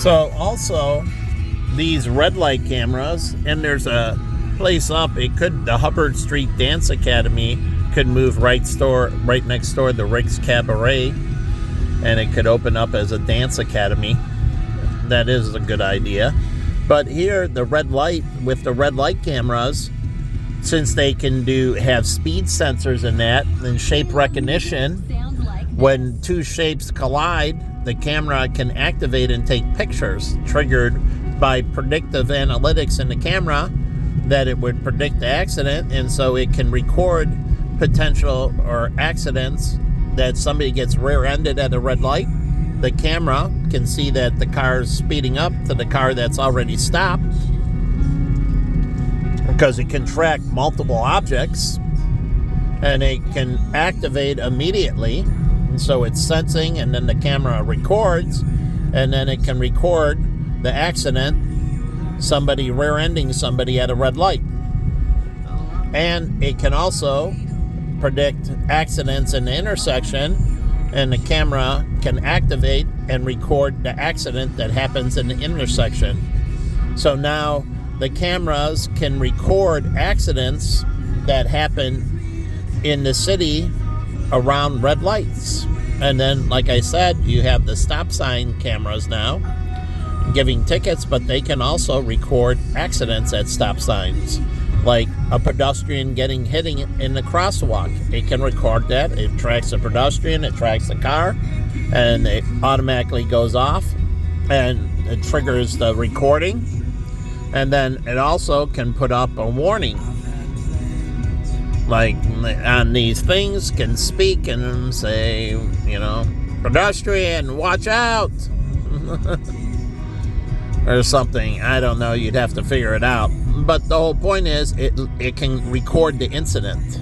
So also, these red light cameras, and there's a place up, the Hubbard Street Dance Academy could move right next door to Rick's Cabaret, and it could open up as a dance academy. That is a good idea. But here, the red light cameras, since they can have speed sensors in that and shape recognition, when two shapes collide, the camera can activate and take pictures, triggered by predictive analytics in the camera, that it would predict the accident, and so it can record potential or accidents that somebody gets rear-ended at a red light. The camera can see that the car is speeding up to the car that's already stopped, because it can track multiple objects, and it can activate immediately. And so it's sensing, and then the camera records, and then it can record the accident, somebody rear-ending somebody at a red light. And it can also predict accidents in the intersection, and the camera can activate and record the accident that happens in the intersection. So now the cameras can record accidents that happen in the city around red lights. And then, like I said, you have the stop sign cameras now giving tickets, but they can also record accidents at stop signs, like a pedestrian hitting in the crosswalk. It can record that. It tracks the pedestrian, it tracks the car, and it automatically goes off, and it triggers the recording. And then it also can put up a warning, like on these things, can speak and say, pedestrian, watch out, or something. I don't know. You'd have to figure it out. But the whole point is it can record the incident.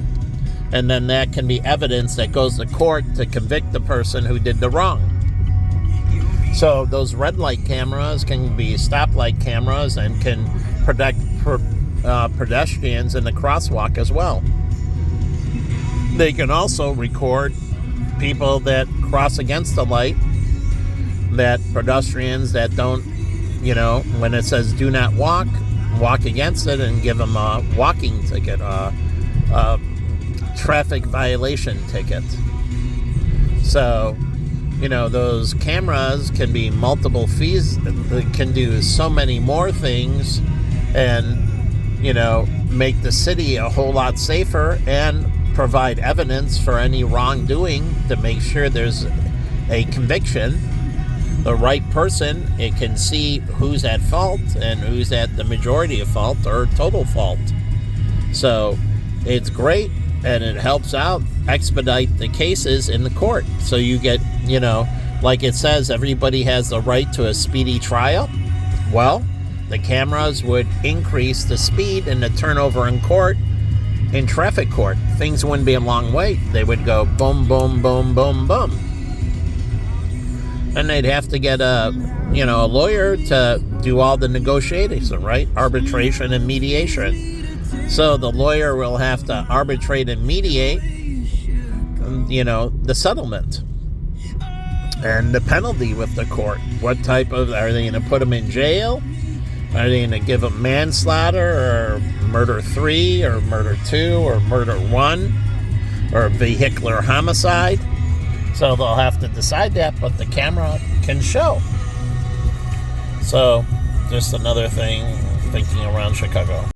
And then that can be evidence that goes to court to convict the person who did the wrong. So those red light cameras can be stoplight cameras and can protect pedestrians in the crosswalk as well. They can also record people that cross against the light, that pedestrians that don't, when it says do not walk against it, and give them a walking ticket, a traffic violation ticket. So, those cameras can be multiple fees, can do so many more things, and, make the city a whole lot safer, and provide evidence for any wrongdoing to make sure there's a conviction. The right person, it can see who's at fault and who's at the majority of fault or total fault. So it's great, and it helps out expedite the cases in the court. So you get, like it says, everybody has the right to a speedy trial. Well, the cameras would increase the speed and the turnover in court, in traffic court. Things wouldn't be a long wait. They would go boom, boom, boom, boom, boom. And they'd have to get a lawyer to do all the negotiations, right? Arbitration and mediation. So the lawyer will have to arbitrate and mediate, the settlement and the penalty with the court. What type of, are they going to put them in jail? Are they going to give them manslaughter or murder 3 or murder 2 or murder 1 or vehicular homicide? So they'll have to decide that, but the camera can show. So just another thing thinking around Chicago.